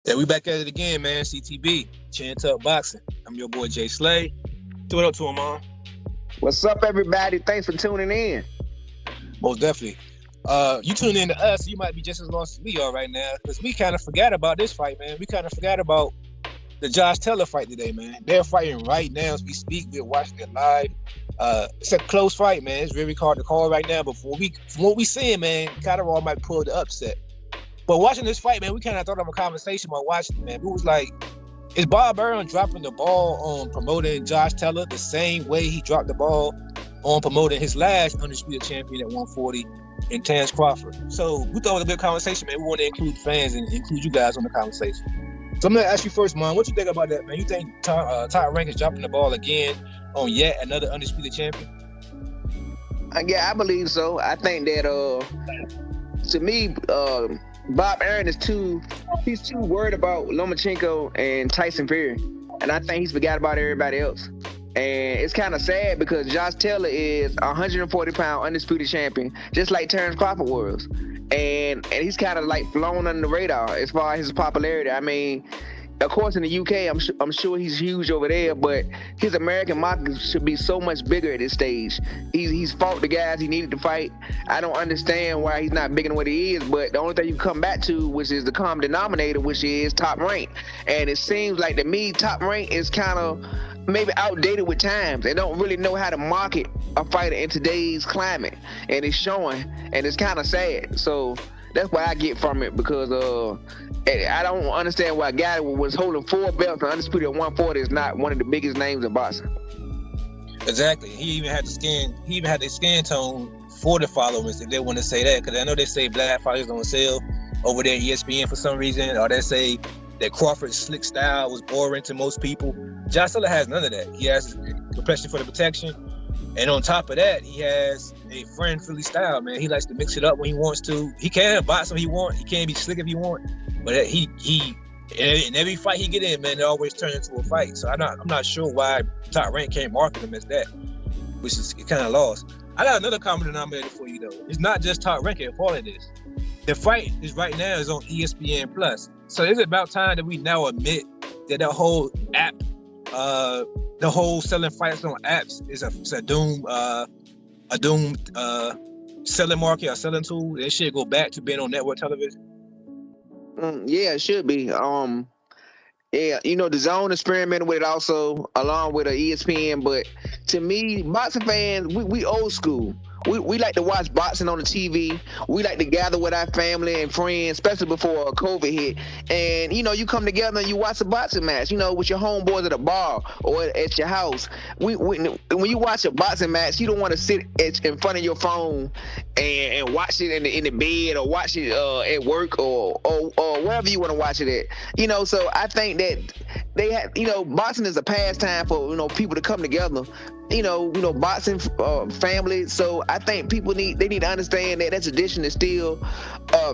Yeah, we back at it again, man. CTB, Chin Tuck Boxing. I'm your boy Jay Slay. Do it up to him, man. What's up, everybody? Thanks for tuning in. Most definitely. You tune in to us, you might be just as lost as we are right now, because we kind of forgot about this fight, man. We kind of forgot about the Josh Taylor fight today, man. They're fighting right now as we speak. We're watching it live. It's a close fight, man. It's very hard to call right now, but from what we seeing, man, Catterall might pull the upset. But watching this fight, man, we kind of thought of a conversation while watching it, man. We was like, is Bob Arum dropping the ball on promoting Josh Taylor the same way he dropped the ball on promoting his last undisputed champion at 140 in Terrence Crawford? So we thought it was a good conversation, man. We want to include fans and include you guys on the conversation. So I'm going to ask you first, man, what you think about that, man? You think Top Rank is dropping the ball again on yet another undisputed champion? Yeah, I believe so. I think that, to me, Bob Arum is too worried about Lomachenko and Tyson Fury. And I think he's forgot about everybody else. And it's kind of sad because Josh Taylor is a 140-pound undisputed champion, just like Terrence Crawford was. And he's kind of like flown under the radar as far as his popularity. I mean, of course, in the UK, I'm sure he's huge over there, but his American market should be so much bigger at this stage. He's fought the guys he needed to fight. I don't understand why he's not bigger than what he is, but the only thing you come back to, which is the common denominator, which is Top Rank. And it seems like to me, Top Rank is kind of maybe outdated with times. They don't really know how to market a fighter in today's climate, and it's showing, and it's kind of sad. So that's what I get from it, because I don't understand why a guy who was holding 4 belts and undisputed at 140 is not one of the biggest names in boxing. Exactly. He even had the skin tone for the followers, if they want to say that, because I know they say black fighters don't sell over there at ESPN for some reason, or they say that Crawford's slick style was boring to most people. Josh Taylor has none of that. He has compression for the protection, and on top of that, he has a friend-friendly style, man. He likes to mix it up when he wants to. He can box when he wants. He can be slick if he wants. But he in every fight he get in, man, it always turns into a fight. So I'm not sure why Top Rank can't market him as that, which is kind of lost. I got another common denominator for you though. It's not just Top Rank at part of this. The fight is right now is on ESPN Plus. So it's about time that we now admit that the whole app, the whole selling fights on apps is a doomed selling market or selling tool. That shit go back to being on network television. Yeah, it should be. Yeah, the Zone experimented with it also, along with ESPN. But to me, boxing fans, we old school. We like to watch boxing on the TV. We like to gather with our family and friends, especially before COVID hit. And, you come together and you watch a boxing match, with your homeboys at a bar or at your house. When you watch a boxing match, you don't want to sit in front of your phone and watch it in the bed, or watch it at work or wherever you want to watch it at. So I think that they have, boxing is a pastime for, people to come together. Boxing family. So I think people need to understand that tradition is still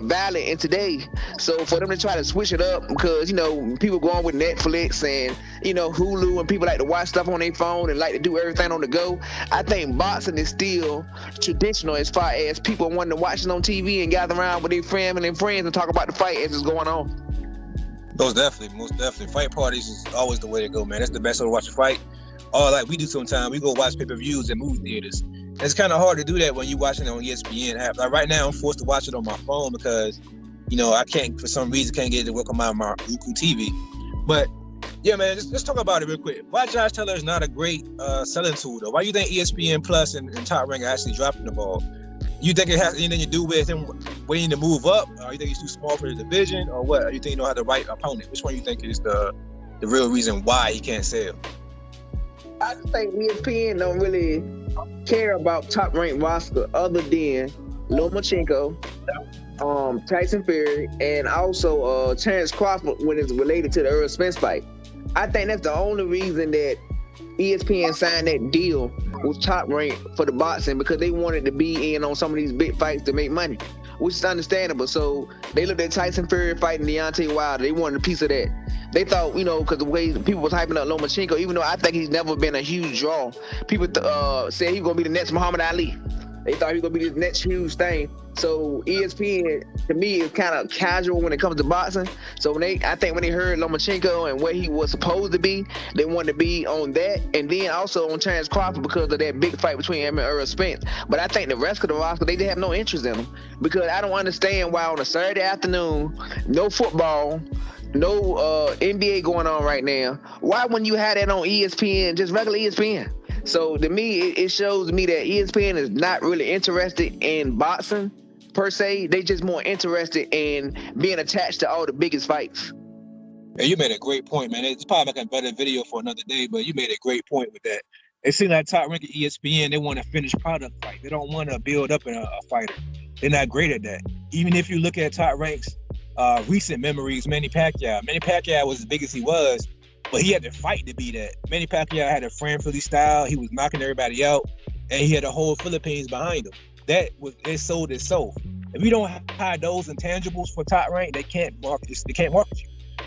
valid in today. So for them to try to switch it up, because people going with Netflix and Hulu, and people like to watch stuff on their phone and like to do everything on the go. I think boxing is still traditional as far as people wanting to watch it on TV and gather around with their family and friends and talk about the fight as it's going on. Most definitely. Fight parties is always the way to go, man. That's the best way to watch a fight. Or like we do sometimes, we go watch pay-per-views at movie theaters. And it's kind of hard to do that when you're watching it on ESPN app. Like right now, I'm forced to watch it on my phone because, I can't, for some reason, can't get it to work on my Roku TV. But yeah, man, let's talk about it real quick. Why Josh Taylor is not a great selling tool, though? Why do you think ESPN Plus and Top Rank are actually dropping the ball? You think it has anything to do with him waiting to move up? Or you think he's too small for the division? Or what? Or you think he don't have the right opponent? Which one you think is the real reason why he can't sell? I just think ESPN don't really care about Top Rank roster other than Lomachenko, Tyson Fury, and also Terrence Crawford when it's related to the Earl Spence fight. I think that's the only reason that ESPN signed that deal with Top Rank for the boxing, because they wanted to be in on some of these big fights to make money, which is understandable. So they looked at Tyson Fury fighting Deontay Wilder. They wanted a piece of that. They thought, because the way people was hyping up Lomachenko, even though I think he's never been a huge draw, people said he's going to be the next Muhammad Ali. They thought he was gonna be this next huge thing. So ESPN to me is kind of casual when it comes to boxing. So I think when they heard Lomachenko and where he was supposed to be, they wanted to be on that, and then also on Terrence Crawford because of that big fight between him and Errol Spence. But I think the rest of the roster, they have no interest in him, because I don't understand why on a Saturday afternoon, no football, no NBA going on right now, why wouldn't you have that on ESPN, just regular ESPN? So to me, it shows me that ESPN is not really interested in boxing per se. They just more interested in being attached to all the biggest fights. Yeah, you made a great point, man. It's probably like a better video for another day, but you made a great point with that. It seems like top ranking ESPN, they want a finished product fight. They don't want to build up a fighter. They're not great at that. Even if you look at top ranks, recent memories, Manny Pacquiao was as big as he was, but he had to fight to be that. Manny Pacquiao had a Fran Philly style. He was knocking everybody out, and he had the whole Philippines behind him. It sold itself. If you don't have those intangibles for top rank, they can't market you.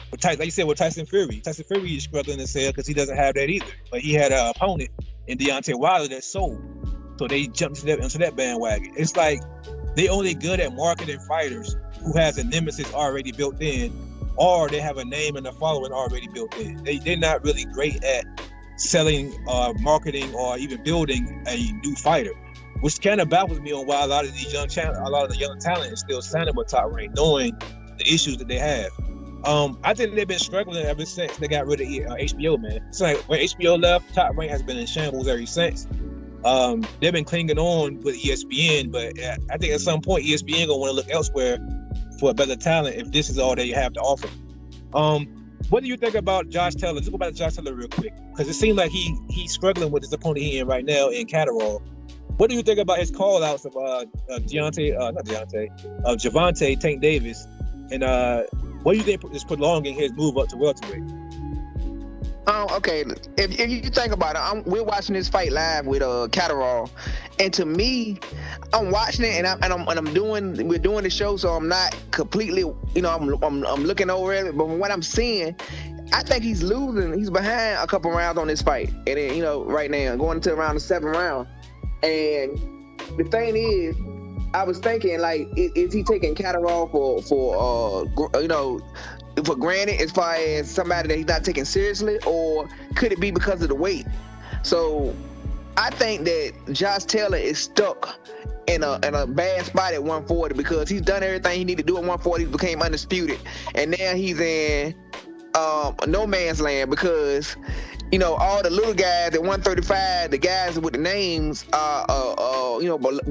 But like you said, with Tyson Fury is struggling to sell because he doesn't have that either. But he had an opponent in Deontay Wilder that sold, so they jumped into that bandwagon. It's like they only good at marketing fighters who has a nemesis already built in, or they have a name and a following already built in. They're not really great at selling, marketing, or even building a new fighter, which kind of baffles me on why a lot of the young talent is still signing with top rank, knowing the issues that they have. I think they've been struggling ever since they got rid of HBO, man. It's like when HBO left, top rank has been in shambles ever since. They've been clinging on with ESPN, but I think at some point ESPN gonna want to look elsewhere for a better talent if this is all they have to offer. What do you think about Josh Taylor? Let's go back to Josh Taylor real quick, because it seems like he's struggling with his opponent he in right now in Catterall. What do you think about his call outs of Gervonta Tank Davis, and what do you think is prolonging his move up to welterweight? Okay, if you think about it, we're watching this fight live with Catterall, and to me, I'm watching it, we're doing the show, so I'm not completely, I'm looking over it, but from what I'm seeing, I think he's losing. He's behind a couple rounds on this fight, and then right now going to around the 7th round, and the thing is, I was thinking, like, is he taking Catterall for granted as far as somebody that he's not taking seriously, or could it be because of the weight? So I think that Josh Taylor is stuck in a bad spot at 140 because he's done everything he needed to do at 140. He became undisputed, and now he's in no man's land because all the little guys at 135, the guys with the names are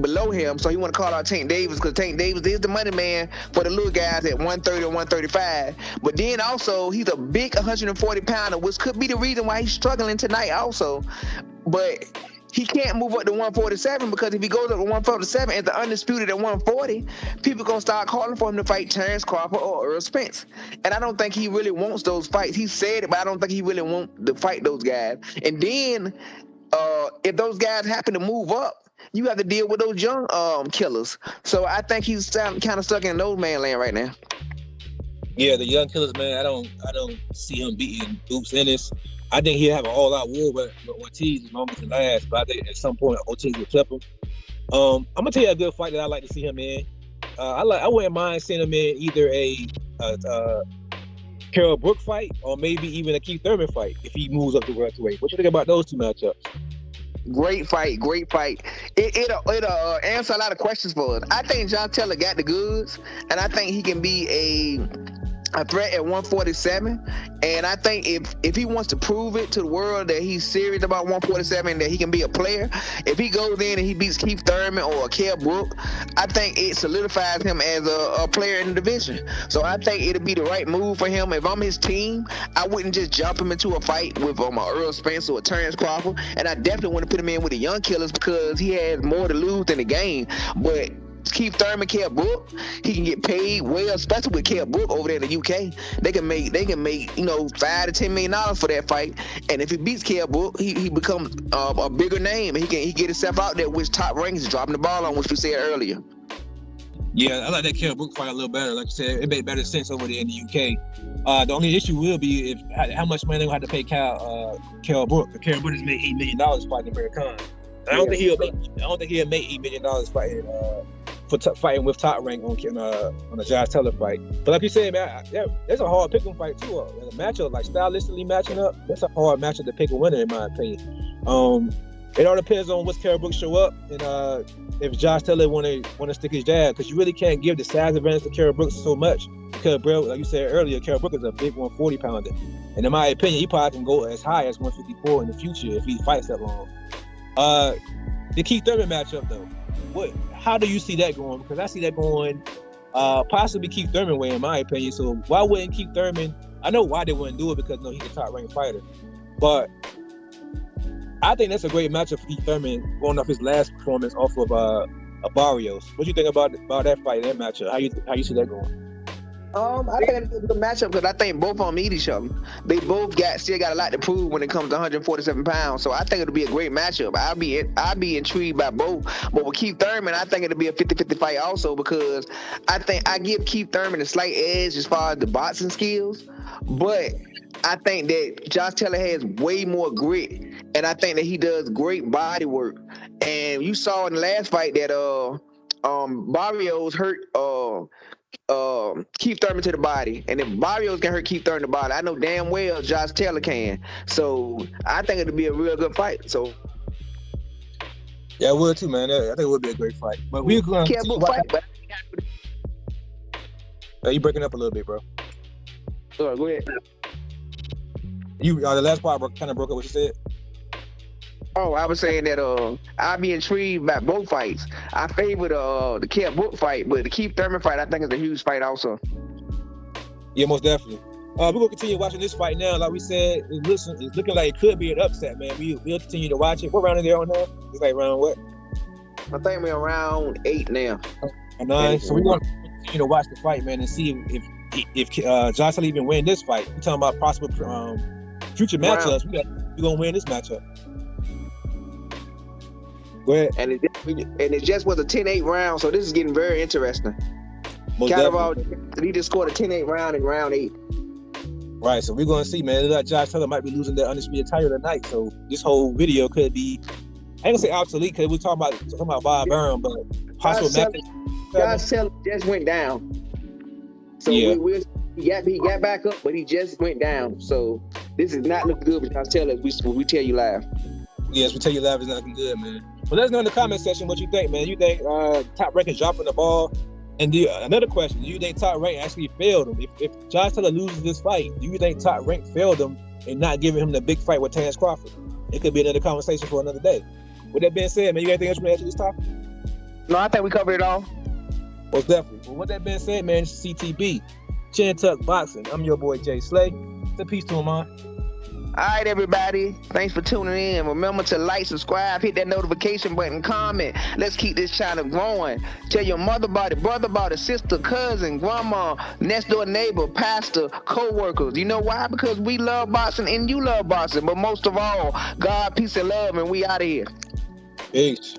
below him. So he want to call out Tank Davis because Tank Davis is the money man for the little guys at 130 or 135. But then also he's a big 140 pounder, which could be the reason why he's struggling tonight also. But he can't move up to 147 because if he goes up to 147 and the undisputed at 140, people gonna start calling for him to fight Terrence Crawford or Errol Spence. And I don't think he really wants those fights. He said it, but I don't think he really wants to fight those guys. And then if those guys happen to move up, you have to deal with those young killers. So I think he's kind of stuck in no man land right now. Yeah, the young killers, man. I don't see him beating Oops Ennis. I think he'll have an all-out war with Ortiz as long as it lasts, but I think at some point Ortiz will clip him. I'm gonna tell you a good fight that I like to see him in. I wouldn't mind seeing him in either a Carol Brook fight or maybe even a Keith Thurman fight if he moves up to welterweight. What you think about those two matchups? Great fight. It'll answer a lot of questions for us. I think Josh Taylor got the goods, and I think he can be a threat at 147, and I think if he wants to prove it to the world that he's serious about 147, that he can be a player, if he goes in and he beats Keith Thurman or Kell Brook, I think it solidifies him as a player in the division. So I think it'll be the right move for him. If I'm his team, I wouldn't just jump him into a fight with Errol Spence or Terrence Crawford, and I definitely want to put him in with the young killers because he has more to lose than the game. But Keith Thurman, Kell Brook, he can get paid well, especially with Kell Brook over there in the UK. They can make $5 to $10 million for that fight. And if he beats Kell Brook, he becomes a bigger name, and he get himself out there, which top ranks is dropping the ball on, which we said earlier. Yeah, I like that Kell Brook fight a little better. Like I said, it made better sense over there in the UK. The only issue will be how much money they will have to pay Kell Brook. Kell Brook has made $8 million fighting American. I don't think he'll make $8 million fighting with Top Rank on the Josh Taylor fight. But like you said, man, that's a hard pick 'em fight too. A matchup like stylistically matching up, that's a hard matchup to pick a winner in my opinion. It all depends on what Kell Brooks show up and if Josh Taylor want to stick his jab, because you really can't give the size advantage to Kell Brooks so much. Because, bro, like you said earlier, Kell Brooks is a big 140 pounder, and in my opinion, he probably can go as high as 154 in the future if he fights that long. The Keith Thurman matchup though, how do you see that going? Because I see that going possibly Keith Thurman way in my opinion. So why wouldn't Keith Thurman? I know why they wouldn't do it, because he's a top ranked fighter, but I think that's a great matchup for Keith Thurman going off his last performance off of Barrios. What do you think about that fight, that matchup? How you see that going? I think it's a good matchup because I think both of them eat each other. They both still got a lot to prove when it comes to 147 pounds. So I think it'll be a great matchup. I'll be intrigued by both. But with Keith Thurman, I think it'll be a 50-50 fight also, because I think I give Keith Thurman a slight edge as far as the boxing skills. But I think that Josh Taylor has way more grit, and I think that he does great body work. And you saw in the last fight that Barrios hurt Keith Thurman to the body, and if Barrios can hurt Keith Thurman to the body, I know damn well Josh Taylor can. So I think it'll be a real good fight. So yeah, I would too, man. I think it would be a great fight. But we're going to fight. You breaking up a little bit, bro. All right, go ahead. You the last part kind of broke up what you said. Oh, I was saying that I'll be intrigued by both fights. I favor the Kell Brooks fight, but the Keith Thurman fight I think is a huge fight also. Yeah, most definitely. We're gonna continue watching this fight now. Like we said, it's looking like it could be an upset, man. We'll continue to watch it. What round are they on now? It's like round what? I think we're around 8 now. 9. So we're gonna continue to watch the fight, man, and see if Josh Taylor even win this fight. We're talking about possible future matchups. We're gonna win this matchup. Go ahead. And it just was a 10-8 round, so this is getting very interesting. He just scored a 10-8 round in round 8. Right, so we're going to see, man. Josh Taylor might be losing that undisputed title tonight, so this whole video could be, I ain't going to say obsolete, because we're talking about Bob Burnham, but possible matches. Josh Taylor just went down. So yeah. He got back up, but he just went down. So this is not looking good for Josh Taylor, as we tell you live. Yes, we tell you live, it's not looking good, man. But let us know in the comment section what you think, man. You think Top Rank is dropping the ball? And another question, do you think Top Rank actually failed him? If Josh Taylor loses this fight, do you think Top Rank failed him in not giving him the big fight with Terence Crawford? It could be another conversation for another day. With that being said, man, you got anything else you want to add to this topic? No, I think we covered it all. Most definitely. Well, with that being said, man, it's CTB, Chin Tuck Boxing. I'm your boy, Jay Slay. It's a peace to him, man. All right, everybody. Thanks for tuning in. Remember to like, subscribe, hit that notification button, comment. Let's keep this channel growing. Tell your mother about it, brother about it, sister, cousin, grandma, next door neighbor, pastor, co-workers. You know why? Because we love boxing and you love boxing. But most of all, God, peace, and love, and we out of here. Peace.